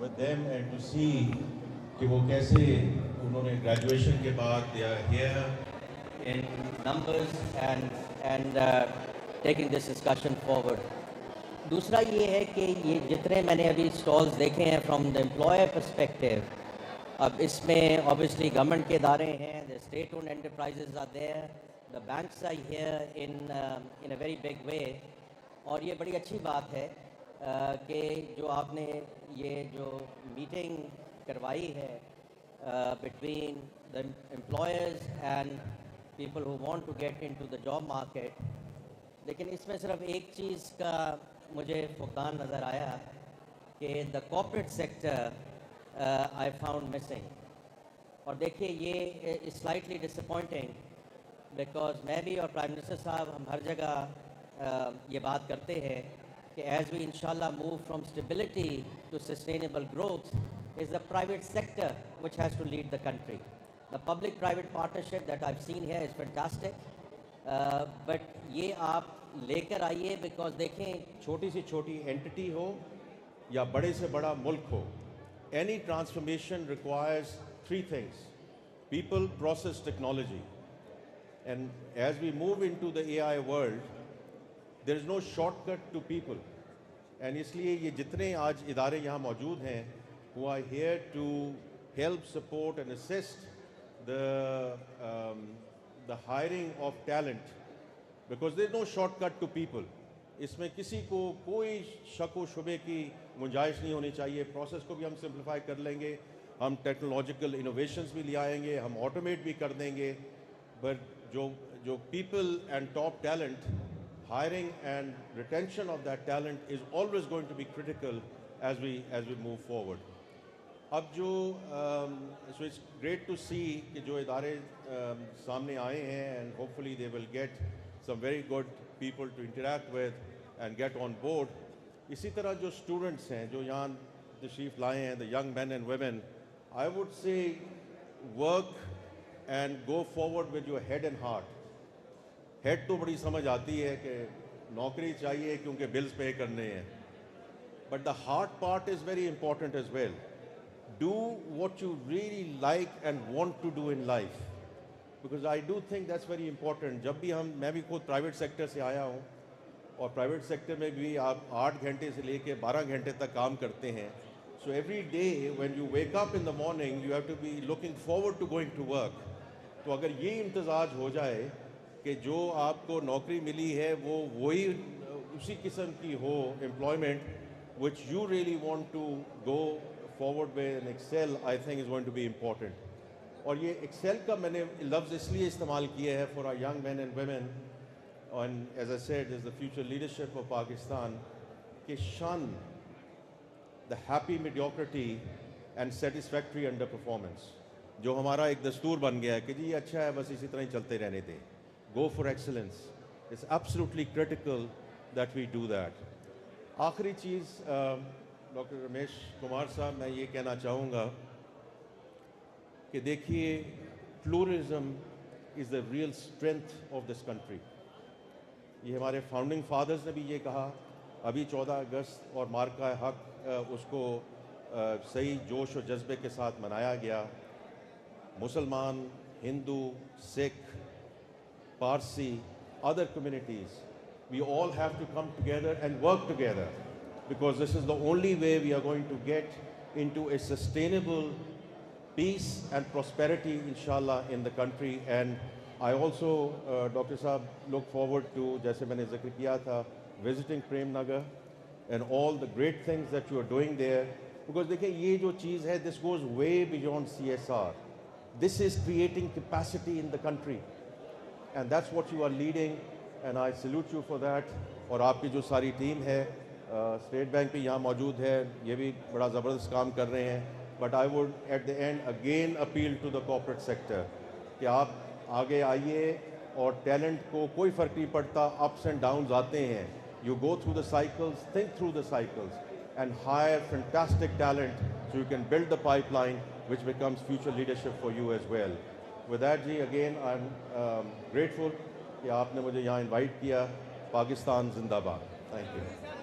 with them and to see कि वो कैसे उन्होंने graduation के बाद they are here in numbers and taking this discussion forward. दूसरा ये है कि ये जितने मैंने अभी स्टॉल्स देखे हैं फ्रॉम द एम्प्लॉयर पर्सपेक्टिव, अब इसमें ऑब्वियसली गवर्नमेंट के इदारे हैं, the state owned enterprises are there, the banks are here in a very big way. और ये बड़ी अच्छी बात है कि जो आपने ये जो मीटिंग करवाई है between the employers and people who want to get into the job market. लेकिन इसमें सिर्फ एक चीज़ का मुझे फुकदान नज़र आया कि the corporate sector I found missing. और देखिए ये स्लाइटली डिसअपॉइंटिंग बिकॉज मैं भी और प्राइम मिनिस्टर साहब हम हर जगह ये बात करते हैं कि एज वी इंशाल्लाह move from stability to sustainable growth is the private sector which has to lead the country. The public private partnership that I have seen here is fantastic, but ये आप लेकर आइए बिकॉज देखें छोटी से छोटी entity हो या बड़े से बड़ा मुल्क हो, any transformation requires three things: people, process, technology. And as we move into the AI world there is no shortcut to people. And इसलिए ये जितने आज इदारे यहाँ मौजूद हैं who are here to help, support and assist the hiring of talent, because there is no shortcut to people. इसमें किसी को कोई शक व शुबे की गुंजाइश नहीं होनी चाहिए. प्रोसेस को भी हम सिंप्लीफाई कर लेंगे, हम टेक्नोलॉजिकल इनोवेशंस भी ले आएंगे, हम ऑटोमेट भी कर देंगे. बट जो people and top talent, hiring and retention of that talent is always going to be critical as we move forward. अब जो so it's great to see कि जो इदारे सामने आए हैं and hopefully they will get some very good people to interact with and get on board. इसी तरह जो students हैं जो यहाँ तशरीफ़ लाए हैं, the young men and women, I would say work and go forward with your head and heart. Head तो बड़ी समझ आती है कि नौकरी चाहिए क्योंकि bills pay करने हैं, but the heart part is very important as well. Do what you really like and want to do in life. Because I do think that's very important. जब भी मैं भी खुद प्राइवेट सेक्टर से आया हूँ और प्राइवेट सेक्टर में भी आप 8 घंटे से लेके 12 घंटे तक काम करते हैं. So every day when you wake up in the morning you have to be looking forward to going to work. तो अगर ये इम्तजाज हो जाए कि जो आपको नौकरी मिली है वो वही उसी किस्म की हो employment which you really want to go forward with and excel, I think is going to be important. और ये एक्सेल का मैंने लफ्ज़ इसलिए इस्तेमाल किया है for our young men and women and as I said is the future leadership of Pakistan कि shun the happy mediocrity and satisfactory under performance. जो हमारा एक दस्तूर बन गया है कि जी अच्छा है बस इसी तरह ही चलते रहने दें. Go for excellence. It's absolutely critical that we do that. आखिरी चीज़ डॉक्टर रमेश कुमार साहब, मैं ये कहना चाहूँगा कि देखिए pluralism is the real strength of this country. ये हमारे फाउंडिंग फादर्स ने भी ये कहा. अभी 14 अगस्त और मार्का हक उसको सही जोश और जज्बे के साथ मनाया गया. मुसलमान, Hindu, Sikh, Parsi, other communities, we all have to come together and work together because this is the only way we are going to get into a sustainable peace and prosperity inshallah in the country. And I also Dr. Saab look forward to, जैसे मैंने ज़िक्र किया था, visiting Prem Nagar and all the great things that you are doing there, because देखिए ये जो चीज़ है this goes way beyond CSR. This is creating capacity in the country and that's what you are leading and I salute you for that. और आपकी जो सारी team है state bank भी यहाँ मौजूद है, ये भी बड़ा ज़बरदस्त काम कर रहे हैं. But I would at the end again appeal to the corporate sector कि आप आगे आइए और टैलेंट को कोई फ़र्क नहीं पड़ता, अप्स एंड डाउन्स आते हैं. You go through the cycles, think through the cycles and hire fantastic talent so you can build the pipeline which becomes future leadership for you as well. With that जी again I am grateful कि आपने मुझे यहाँ invite किया. पाकिस्तान जिंदाबाद. Thank you.